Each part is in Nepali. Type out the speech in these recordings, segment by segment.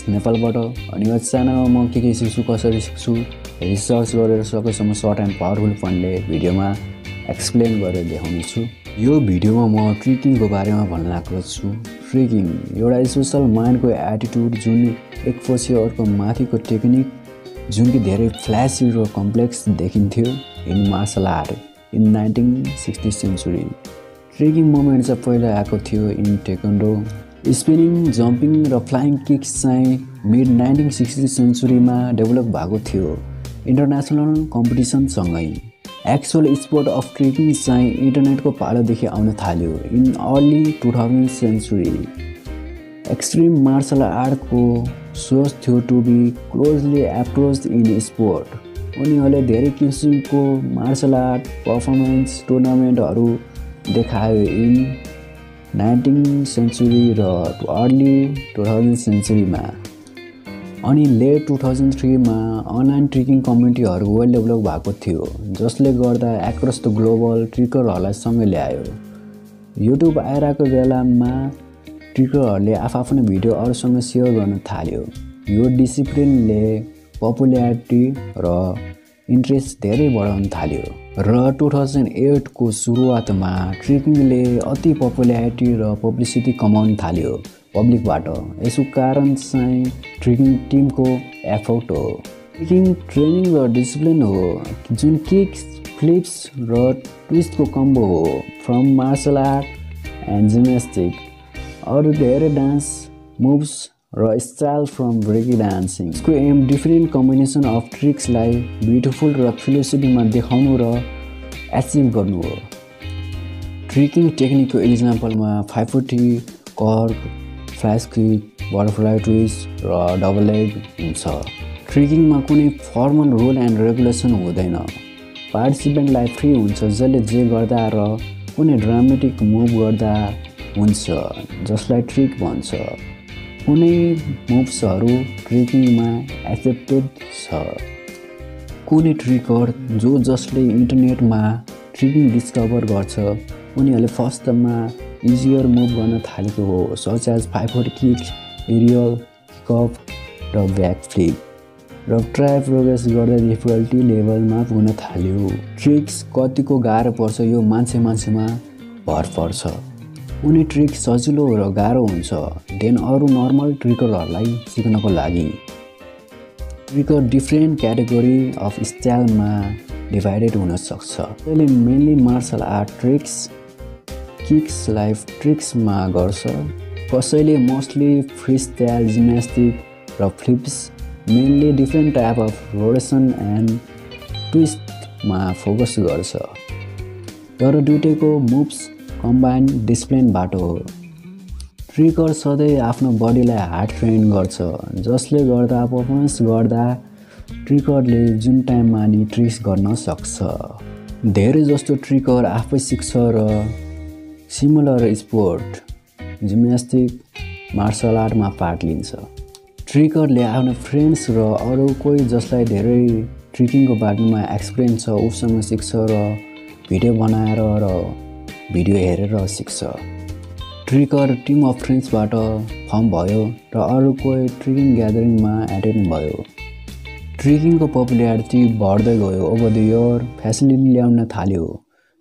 नेपालबाट। अनि यो च्यानलमा म के सिक्छु कसरी सिक्छु रिसर्च गरेर सकेसम्म सर्ट एन्ड पावरफुल फन्डले भिडियोमा एक्सप्लेन गरेर देखाउने छु। यो भिडियोमा म ट्रिकिङको बारेमा भन्न लागेको छु। ट्रिकिङ एउटा स्पेसल माइन्डको एटिट्युड जुन एकपछि अर्को माथिको टेक्निक जुन कि धेरै फ्ल्यासी र कम्प्लेक्स देखिन्थ्यो in martial art in 1960 century. Tricking movement चाहिँ पहिला आएको थियो इन taekwondo। स्पिनिङ, जम्पिङ र फ्लाइङ किक्स चाहिँ मिड 1960 सेन्चुरीमा डेभलप भएको थियो इन्टरनेसनल कम्पिटिसनसँगै। एक्चुअल स्पोर्ट अफ ट्रिकिङ चाहिँ इन्टरनेटको पालोदेखि आउन थाल्यो in early 2000 century. Extreme martial आर्टको सोच थियो to be closely approached in sport. उनीहरूले धेरै किसिमको मार्सल आर्ट पर्फर्मेन्स टुर्नामेन्टहरू देखायो इन 19th सेन्चुरी र अर्ली 2000 सेन्चुरीमा। अनि लेट 2003मा अनलाइन ट्रिकिङ कम्युनिटीहरू वेल डेभलप भएको थियो जसले गर्दा एक्रस द ग्लोबल ट्रिकरहरूलाई सँगै ल्यायो। युट्युब आइरहेको बेलामा ट्रिकरहरूले आफ्नै भिडियो अरूसँग सेयर गर्न थाल्यो। यो डिसिप्लिनले पपुल्यारिटी र इन्ट्रेस्ट धेरै बढाउन थाल्यो र 2008 को सुरुवातमा ट्रिकिङले अति पपुल्यारिटी र पब्लिसिटी कमाउन थाल्यो पब्लिकबाट। यसको कारण चाहिँ ट्रिकिङ टिमको एफर्ट हो। ट्रिकिङ ट्रेनिङ र डिसिप्लिन हो जुन किक्स, फ्लिप्स र ट्विस्टको कम्बो हो from martial art and gymnastic. अरू धेरै डान्स मुभ्स र स्टाइल फ्रम ब्रेकी डान्सिङ। यसको एम डिफ्रेन्ट कम्बिनेसन अफ ट्रिक्सलाई ब्युटिफुल र फिलोसफीमा देखाउनु र एचिभ गर्नु हो। ट्रिकिङ टेक्निकको इक्जाम्पलमा 540 कर्क, फ्ल्यास किक, बटरफ्लाई ट्विस्ट र डबल लेग हुन्छ। ट्रिकिङमा कुनै फर्मल रुल एन्ड रेगुलेसन हुँदैन। पार्टिसिपेन्टलाई फ्री हुन्छ जसले जे गर्दा र कुनै ड्रामेटिक मुभ गर्दा हुन्छ जसलाई ट्रिक भन्छ। कुनै मुभ्सहरू ट्रिकिङमा एक्सेप्टेड छ। कुनै ट्रिकर जसले इन्टरनेटमा ट्रिकिङ डिस्कभर गर्छ उनीहरूले फर्स्टमा इजियर मुभ गर्न थालेको हो such as 540 kick, Ariel kick-off र ब्याक फ्लिप र ट्राई प्रोग्रेस गर्दा डिफिकल्टी लेभलमा पुग्न थाल्यो। ट्रिक्स कतिको गाह्रो पर्छ यो मान्छेमा भर पर्छ। कुनै ट्रिक सजिलो र गाह्रो हुन्छ देन अरू नर्मल ट्रिकरहरूलाई सिक्नको लागि। ट्रिकर डिफ्रेन्ट क्याटेगोरी अफ स्टाइलमा डिभाइडेड हुन सक्छ। कसैले mainly martial art tricks, kicks life ट्रिक्समा गर्छ। कसैले मोस्टली फ्री स्टाइल, जिम्नास्टिक र flips mainly different type of rotation and ट्विस्टमा फोकस गर्छ। तर दुईटैको मुभ्स कम्बाइन डिसिप्लिनबाट हो। ट्रिकर सधैँ आफ्नो बडीलाई हार्ड ट्रेन गर्छ जसले गर्दा पर्फर्मेन्स गर्दा ट्रिकरले जुन टाइममा नि ट्रिक्स गर्न सक्छ। धेरै जस्तो ट्रिकर आफै सिक्छ र सिमिलर स्पोर्ट, जिम्नास्टिक, मार्सल आर्टमा पार्ट लिन्छ। ट्रिकरले आफ्नो फ्रेन्ड्स र अरू कोही जसलाई धेरै ट्रिकिङको बारेमा एक्सपिरियन्स छ उसँग सिक्छ र भिडियो बनाएर र भिडियो हेरेर सिक्छ। ट्रिकर टिम अफ फ्रेन्ड्सबाट फर्म भयो र अरू कोही ट्रिकिङ ग्यादरिङमा एटेन्ड भयो। ट्रिकिङको पपुल्यारिटी बढ्दै गयो ओभर द इयर। फेसिलिटी ल्याउन थाल्यो।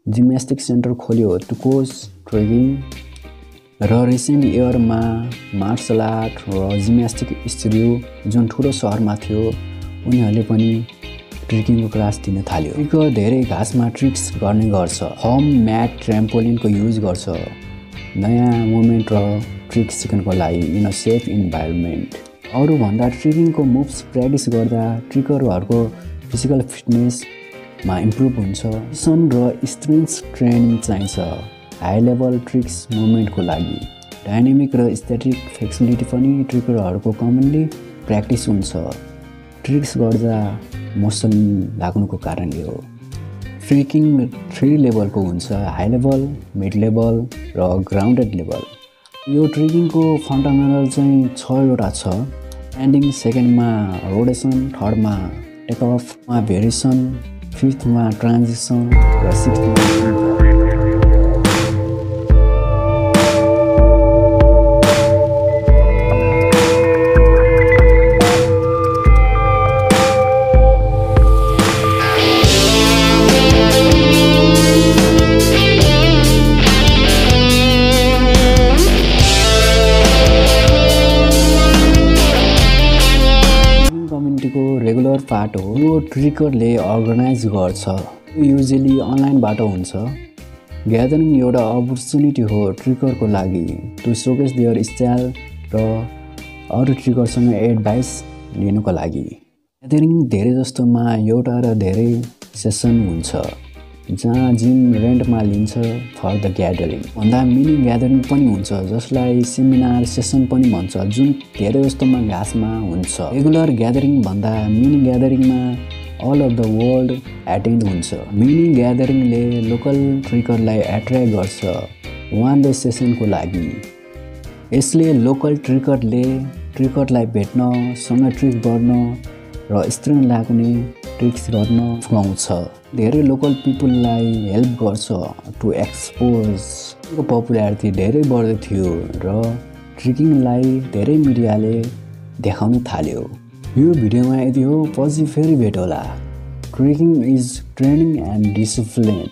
जिम्नास्टिक सेन्टर खोल्यो टु कोच ट्रिकिङ र रिसेन्ट इयरमा मार्सल आर्ट र जिम्नास्टिक स्टुडियो जुन ठुलो सहरमा थियो उनीहरूले पनि ट्रिकिङको क्लास दिन थाल्यो। ट्रिकर धेरै घाँसमा ट्रिक्स गर्ने गर्छ। होम म्याट, ट्र्याम्पोलिनको युज गर्छ नयाँ मुभमेन्ट र ट्रिक्स सिक्नको लागि इन अ सेफ इन्भाइरोमेन्ट। अरूभन्दा ट्रिकिङको मुभ्स प्र्याक्टिस गर्दा ट्रिकरहरूको फिजिकल फिटनेसमा इम्प्रुभ हुन्छ। सन र स्ट्रेन्थ ट्रेनिङ चाहिन्छ हाई लेभल ट्रिक्स मुभमेन्टको लागि। डाइनामिक र स्ट्याटिक फ्लेक्सिबिलिटी पनि ट्रिकरहरूको कमनली प्र्याक्टिस हुन्छ ट्रिक्स गर्दा मोसन लाग्नुको कारणले हो। ट्रिकिङ 3 लेभलको हुन्छ, हाई लेभल, मिड लेभल र ग्राउन्डेड लेभल। यो ट्रिकिङको फन्डामेन्टल चाहिँ 6वटा छ। एन्डिङ, सेकेन्डमा रोटेसन, थर्डमा टेकअफमा भेरिएसन, फिफ्थमा ट्रान्जिसन र सिक्स्थमा कम्युनिटीको रेगुलर पार्ट हो। यो ट्रिकरले अर्गनाइज गर्छ, यो युजुअली अनलाइनबाट हुन्छ। ग्यादरिङ एउटा अपर्च्युनिटी हो ट्रिकरको लागि टु सोकेस देयर स्टाइल र अरू ट्रिकरसँग एडभाइस लिनुको लागि। ग्यादरिङ धेरै जस्तोमा एउटा र धेरै सेसन हुन्छ, जहाँ जिम रेन्टमा लिन्छ फर द ग्यादरिङ। भन्दा मिनी ग्यादरिङ पनि हुन्छ, जसलाई सेमिनार सेसन पनि भन्छ, जुन धेरै जस्तोमा घाँसमा हुन्छ। रेगुलर ग्यादरिङ भन्दा मिनी ग्यादरिङमा all of the world attend हुन्छ। मिनी ग्यादरिङले लोकल ट्रिकरलाई एट्र्याक्ट गर्छ वान डे सेसनको लागि। यसले लोकल ट्रिकरलाई भेट्न, सँग ट्रिक गर्न र स्ट्रेन लाग्ने ट्रिक्स गर्न खुवाउँछ। धेरै लोकल पिपुललाई हेल्प गर्छ टु एक्सपोज। यो पपुल्यारिटी धेरै बढ्दै थियो र ट्रिकिङलाई धेरै मिडियाले देखाउन थाल्यो। यो भिडियोमा यति हो, पछि फेरि भेट होला। Trekking is training and discipline.